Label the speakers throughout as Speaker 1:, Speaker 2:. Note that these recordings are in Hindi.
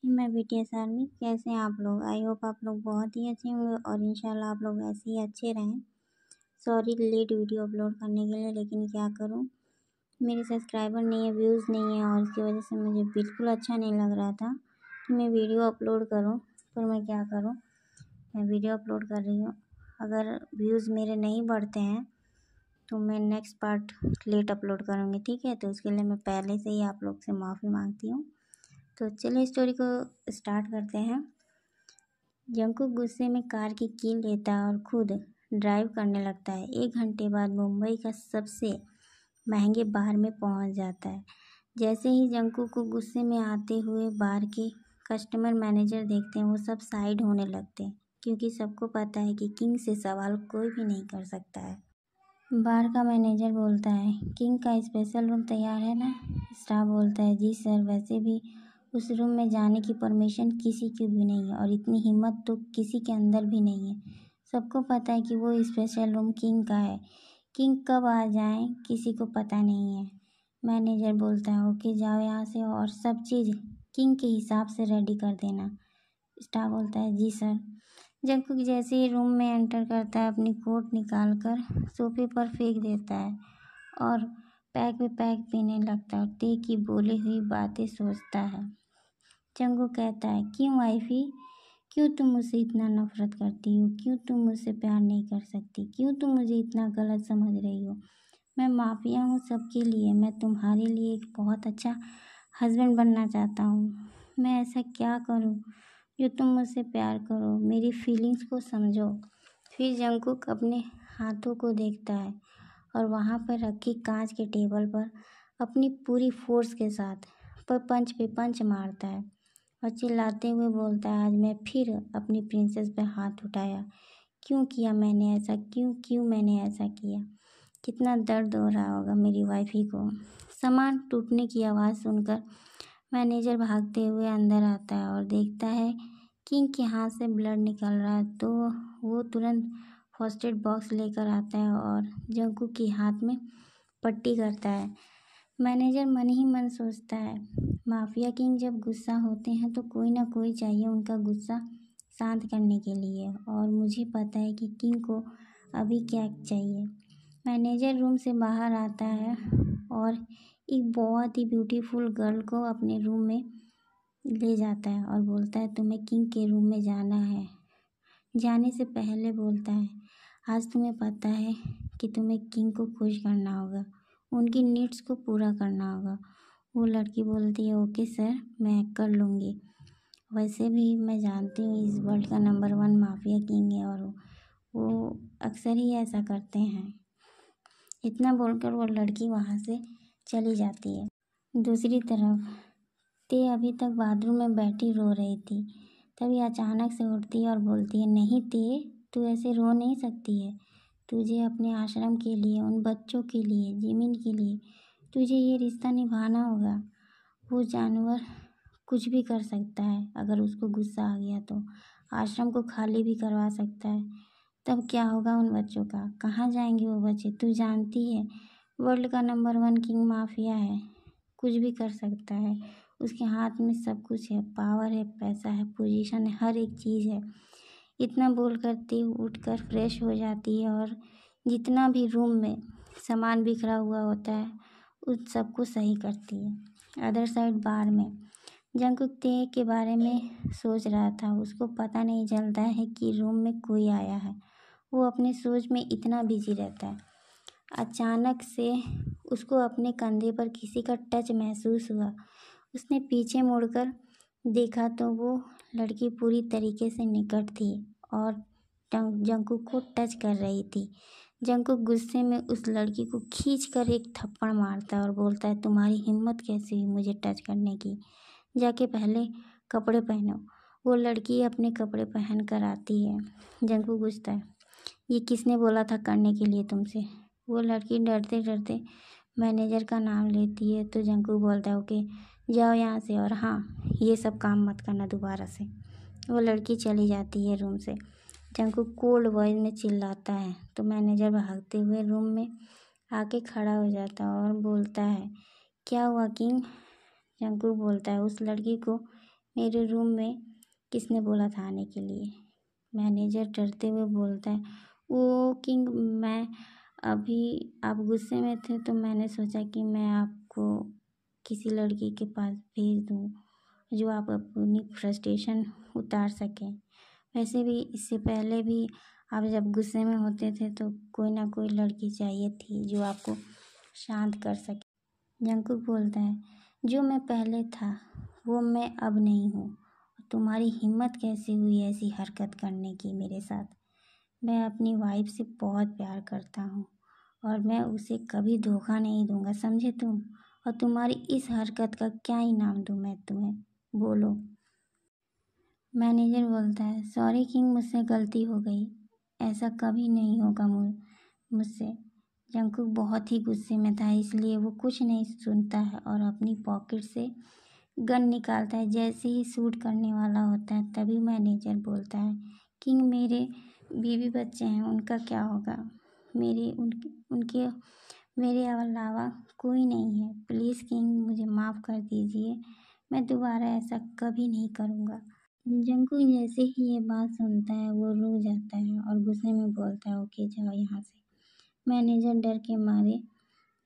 Speaker 1: मैं BTS आर्मी। कैसे हैं आप लोग? आई होप आप लोग बहुत ही अच्छे होंगे और इंशाल्लाह आप लोग ऐसे ही अच्छे रहें। सॉरी लेट वीडियो अपलोड करने के लिए, लेकिन क्या करूं, मेरे सब्सक्राइबर नहीं है, व्यूज़ नहीं है और इसकी वजह से मुझे बिल्कुल अच्छा नहीं लग रहा था कि मैं वीडियो अपलोड करूं। पर मैं क्या करूं, मैं वीडियो अपलोड कर रही हूँ। अगर व्यूज़ मेरे नहीं बढ़ते हैं तो मैं नेक्स्ट पार्ट लेट अपलोड करूँगी, ठीक है? तो उसके लिए मैं पहले से ही आप लोग से माफ़ी मांगती हूँ। तो चलिए स्टोरी को स्टार्ट करते हैं। जंकुक गुस्से में कार की कील लेता है और खुद ड्राइव करने लगता है। 1 घंटे बाद मुंबई का सबसे महंगे बार में पहुंच जाता है। जैसे ही जंकुक को गुस्से में आते हुए बार के कस्टमर मैनेजर देखते हैं, वो सब साइड होने लगते हैं, क्योंकि सबको पता है कि किंग से सवाल कोई भी नहीं कर सकता है। बार का मैनेजर बोलता है, किंग का स्पेशल रूम तैयार है ना? स्टाफ बोलता है, जी सर, वैसे भी उस रूम में जाने की परमिशन किसी की भी नहीं है और इतनी हिम्मत तो किसी के अंदर भी नहीं है। सबको पता है कि वो स्पेशल रूम किंग का है। किंग कब आ जाए किसी को पता नहीं है। मैनेजर बोलता है, ओके जाओ यहाँ से और सब चीज़ किंग के हिसाब से रेडी कर देना। स्टाफ बोलता है, जी सर। जंकुक जैसे ही रूम में एंटर करता है, अपनी कोट निकाल कर सोफे पर फेंक देता है और पैक पे पैक पीने लगता है और ते की बोली हुई बातें सोचता है। जंकुक कहता है, क्यों वाइफी, क्यों तुम मुझसे इतना नफरत करती हो? क्यों तुम मुझसे प्यार नहीं कर सकती? क्यों तुम मुझे इतना गलत समझ रही हो? मैं माफिया हूँ सबके लिए। मैं तुम्हारे लिए एक बहुत अच्छा हस्बैंड बनना चाहता हूँ। मैं ऐसा क्या करूँ जो तुम मुझसे प्यार करो, मेरी फीलिंग्स को समझो। फिर जंकुक अपने हाथों को देखता है और वहाँ पर रखी कांच के टेबल पर अपनी पूरी फोर्स के साथ पंच पे पंच मारता है और चिल्लाते हुए बोलता है, आज मैं फिर अपनी प्रिंसेस पे हाथ उठाया। क्यों किया मैंने ऐसा? क्यों मैंने ऐसा किया? कितना दर्द हो रहा होगा मेरी वाइफी को। सामान टूटने की आवाज़ सुनकर मैनेजर भागते हुए अंदर आता है और देखता है किंग के हाथ से ब्लड निकल रहा है। तो वो तुरंत फर्स्ट एड बॉक्स लेकर आता है और जंकुक के हाथ में पट्टी करता है। मैनेजर मन ही मन सोचता है, माफिया किंग जब गुस्सा होते हैं तो कोई ना कोई चाहिए उनका गुस्सा शांत करने के लिए, और मुझे पता है कि किंग को अभी क्या चाहिए। मैनेजर रूम से बाहर आता है और एक बहुत ही ब्यूटीफुल गर्ल को अपने रूम में ले जाता है और बोलता है, तुम्हें किंग के रूम में जाना है। जाने से पहले बोलता है, आज तुम्हें पता है कि तुम्हें किंग को खुश करना होगा, उनकी नीड्स को पूरा करना होगा। वो लड़की बोलती है, ओके सर, मैं कर लूँगी। वैसे भी मैं जानती हूँ इस वर्ल्ड का नंबर 1 माफिया किंग है और वो अक्सर ही ऐसा करते हैं। इतना बोलकर वो लड़की वहाँ से चली जाती है। दूसरी तरफ ते अभी तक बाथरूम में बैठी रो रही थी। तभी अचानक से उठती है और बोलती है, नहीं ते, तू ऐसे रो नहीं सकती है। तुझे अपने आश्रम के लिए, उन बच्चों के लिए, जिमिन के लिए तुझे ये रिश्ता निभाना होगा। वो जानवर कुछ भी कर सकता है, अगर उसको गुस्सा आ गया तो आश्रम को खाली भी करवा सकता है। तब क्या होगा उन बच्चों का? कहाँ जाएंगे वो बच्चे? तू जानती है वर्ल्ड का नंबर 1 किंग माफिया है, कुछ भी कर सकता है। उसके हाथ में सब कुछ है, पावर है, पैसा है, पोजीशन है, हर एक चीज़ है। इतना बोल कर ते उठकर फ्रेश हो जाती है और जितना भी रूम में सामान बिखरा हुआ होता है उस सबको सही करती है। अदर साइड बार में जंकुक ते के बारे में सोच रहा था। उसको पता नहीं चलता है कि रूम में कोई आया है। वो अपने सोच में इतना बिजी रहता है। अचानक से उसको अपने कंधे पर किसी का टच महसूस हुआ। उसने पीछे मुड़कर देखा तो वो लड़की पूरी तरीके से निकट थी और जंकुक को टच कर रही थी। जंकुक गुस्से में उस लड़की को खींचकर एक थप्पड़ मारता है और बोलता है, तुम्हारी हिम्मत कैसे हुई मुझे टच करने की? जाके पहले कपड़े पहनो। वो लड़की अपने कपड़े पहन कर आती है। जंकुक पूछता है, ये किसने बोला था करने के लिए तुमसे? वो लड़की डरते डरते मैनेजर का नाम लेती है। तो जंकुक बोलता है, ओके जाओ यहाँ से और हाँ, ये सब काम मत करना दोबारा से। वो लड़की चली जाती है रूम से। जंकुक कोल्ड वॉइस में चिल्लाता है तो मैनेजर भागते हुए रूम में आके खड़ा हो जाता है और बोलता है, क्या हुआ किंग? जंकुक बोलता है, उस लड़की को मेरे रूम में किसने बोला था आने के लिए? मैनेजर डरते हुए बोलता है, वो किंग, मैं अभी आप गुस्से में थे तो मैंने सोचा कि मैं आपको किसी लड़की के पास भेज दूँ जो आप अपनी फ्रस्ट्रेशन उतार सकें। वैसे भी इससे पहले भी आप जब गुस्से में होते थे तो कोई ना कोई लड़की चाहिए थी जो आपको शांत कर सके। जंगकुक बोलता है, जो मैं पहले था वो मैं अब नहीं हूँ। तुम्हारी हिम्मत कैसे हुई ऐसी हरकत करने की मेरे साथ? मैं अपनी वाइफ से बहुत प्यार करता हूँ और मैं उसे कभी धोखा नहीं दूंगा, समझे तुम? और तुम्हारी इस हरकत का क्या इनाम दूँ मैं तुम्हें, बोलो। मैनेजर बोलता है, सॉरी किंग, मुझसे गलती हो गई, ऐसा कभी नहीं होगा मुझसे। जंगकुक बहुत ही गुस्से में था, इसलिए वो कुछ नहीं सुनता है और अपनी पॉकेट से गन निकालता है। जैसे ही शूट करने वाला होता है तभी मैनेजर बोलता है, किंग, मेरे बीवी बच्चे हैं, उनका क्या होगा? उनके मेरे अलावा कोई नहीं है। प्लीज़ किंग, मुझे माफ़ कर दीजिए, मैं दोबारा ऐसा कभी नहीं करूँगा। जंगकुक जैसे ही ये बात सुनता है वो रुक जाता है और गुस्से में बोलता है, ओके जाओ यहाँ से। मैनेजर डर के मारे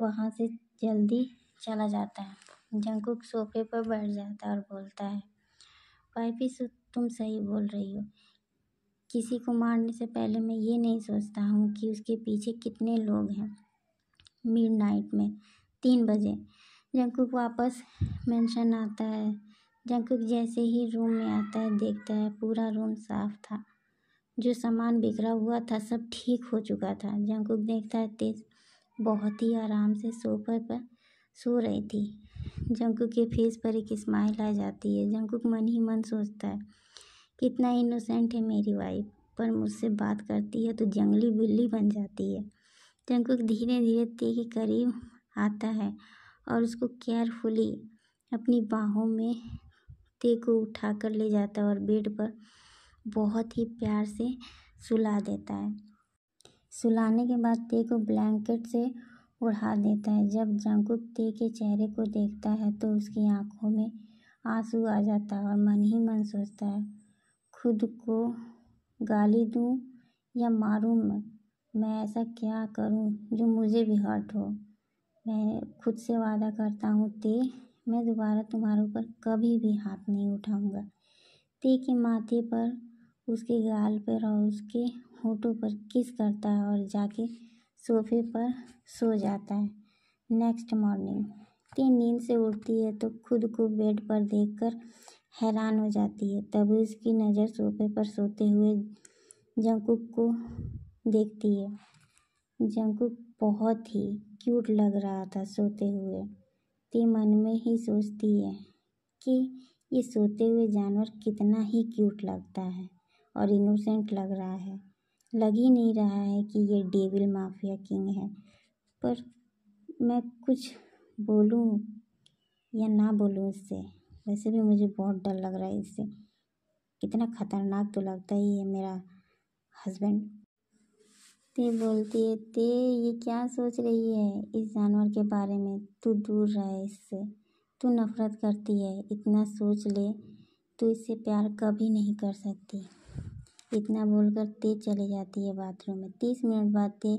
Speaker 1: वहाँ से जल्दी चला जाता है। जंगकुक सोफे पर बैठ जाता है और बोलता है, वाइफी, तुम सही बोल रही हो। किसी को मारने से पहले मैं ये नहीं सोचता हूँ कि उसके पीछे कितने लोग हैं। मिडनाइट में 3 बजे जंगकुक वापस मेंशन आता है। जंगकुक जैसे ही रूम में आता है देखता है पूरा रूम साफ था, जो सामान बिखरा हुआ था सब ठीक हो चुका था। जंगकुक देखता है तेज बहुत ही आराम से सोफे पर सो रही थी। जंगकुक के फेस पर एक स्माइल आ जाती है। जंगकुक मन ही मन सोचता है, कितना इनोसेंट है मेरी वाइफ, पर मुझसे बात करती है तो जंगली बिल्ली बन जाती है। जंगकुक धीरे धीरे ते के करीब आता है और उसको केयरफुली अपनी बाहों में ते को उठा कर ले जाता है और बेड पर बहुत ही प्यार से सुला देता है। सुलाने के बाद ते को ब्लैंकेट से उड़ा देता है। जब जंगकुक ते के चेहरे को देखता है तो उसकी आंखों में आंसू आ जाता है और मन ही मन सोचता है, खुद को गाली दूं या मारूं मैं ऐसा क्या करूं जो मुझे भी हर्ट हो। मैं खुद से वादा करता हूँ ते, मैं दोबारा तुम्हारे ऊपर कभी भी हाथ नहीं उठाऊंगा। ते के माथे पर, उसके गाल पर और उसके होठों पर किस करता है और जाके सोफे पर सो जाता है। नेक्स्ट मॉर्निंग ते नींद से उठती है तो खुद को बेड पर देखकर हैरान हो जाती है। तभी उसकी नज़र सोफे पर सोते हुए जंगकुक को देखती है। जंगकुक बहुत ही क्यूट लग रहा था सोते हुए। ते मन में ही सोचती है कि ये सोते हुए जानवर कितना ही क्यूट लगता है और इनोसेंट लग रहा है। लग ही नहीं रहा है कि ये डेविल माफिया किंग है। पर मैं कुछ बोलूं या ना बोलूं इससे? वैसे भी मुझे बहुत डर लग रहा है इससे। कितना खतरनाक तो लगता ही है मेरा हस्बैंड। ते बोलती है, ते ये क्या सोच रही है इस जानवर के बारे में? तू दूर रहे इससे, तू नफरत करती है। इतना सोच ले, तू इससे प्यार कभी नहीं कर सकती। इतना बोलकर ते चली जाती है बाथरूम में। 30 मिनट बाद ते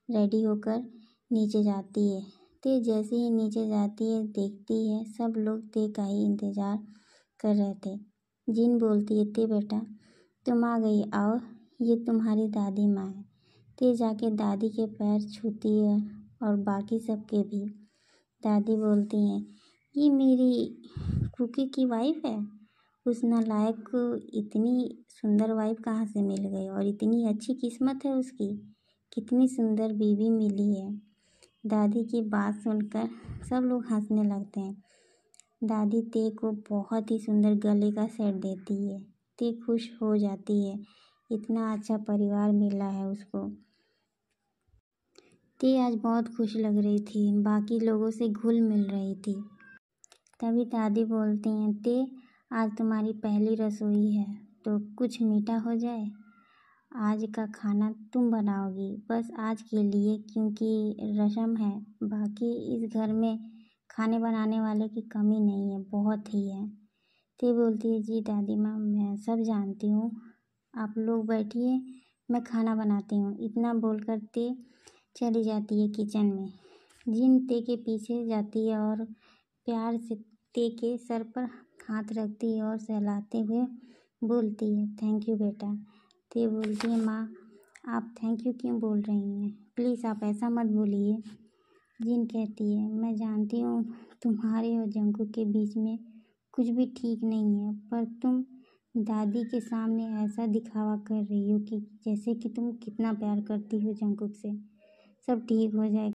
Speaker 1: रेडी होकर नीचे जाती है। ते जैसे ही नीचे जाती है देखती है सब लोग ते का ही इंतज़ार कर रहे थे। जिन बोलती है, ते बेटा तुम आ गई, आओ, ये तुम्हारी दादी माँ है। ते जाके दादी के पैर छूती है और बाकी सबके भी। दादी बोलती हैं, ये मेरी कुकी की वाइफ है। उस नालायक को इतनी सुंदर वाइफ कहाँ से मिल गई और इतनी अच्छी किस्मत है उसकी, कितनी सुंदर बीवी मिली है। दादी की बात सुनकर सब लोग हंसने लगते हैं। दादी ते को बहुत ही सुंदर गले का सेट देती है। ते खुश हो जाती है, इतना अच्छा परिवार मिला है उसको। ते आज बहुत खुश लग रही थी, बाकी लोगों से घुल मिल रही थी। तभी दादी बोलती हैं, ते आज तुम्हारी पहली रसोई है तो कुछ मीठा हो जाए। आज का खाना तुम बनाओगी, बस आज के लिए, क्योंकि रस्म है। बाकी इस घर में खाने बनाने वाले की कमी नहीं है, बहुत ही है। ते बोलती है जी दादी माँ मैं सब जानती हूँ, आप लोग बैठिए मैं खाना बनाती हूँ। इतना बोलकर ते चली जाती है किचन में। जिन ते के पीछे जाती है और प्यार से ते के सर पर हाथ रखती है और सहलाते हुए बोलती है थैंक यू बेटा। ते बोलती है माँ आप थैंक यू क्यों बोल रही हैं, प्लीज़ आप ऐसा मत बोलिए। जिन कहती है मैं जानती हूँ तुम्हारे और जंकू के बीच में कुछ भी ठीक नहीं है, पर तुम दादी के सामने ऐसा दिखावा कर रही हो कि जैसे कि तुम कितना प्यार करती हो जंकुक से। सब ठीक हो जाएगा।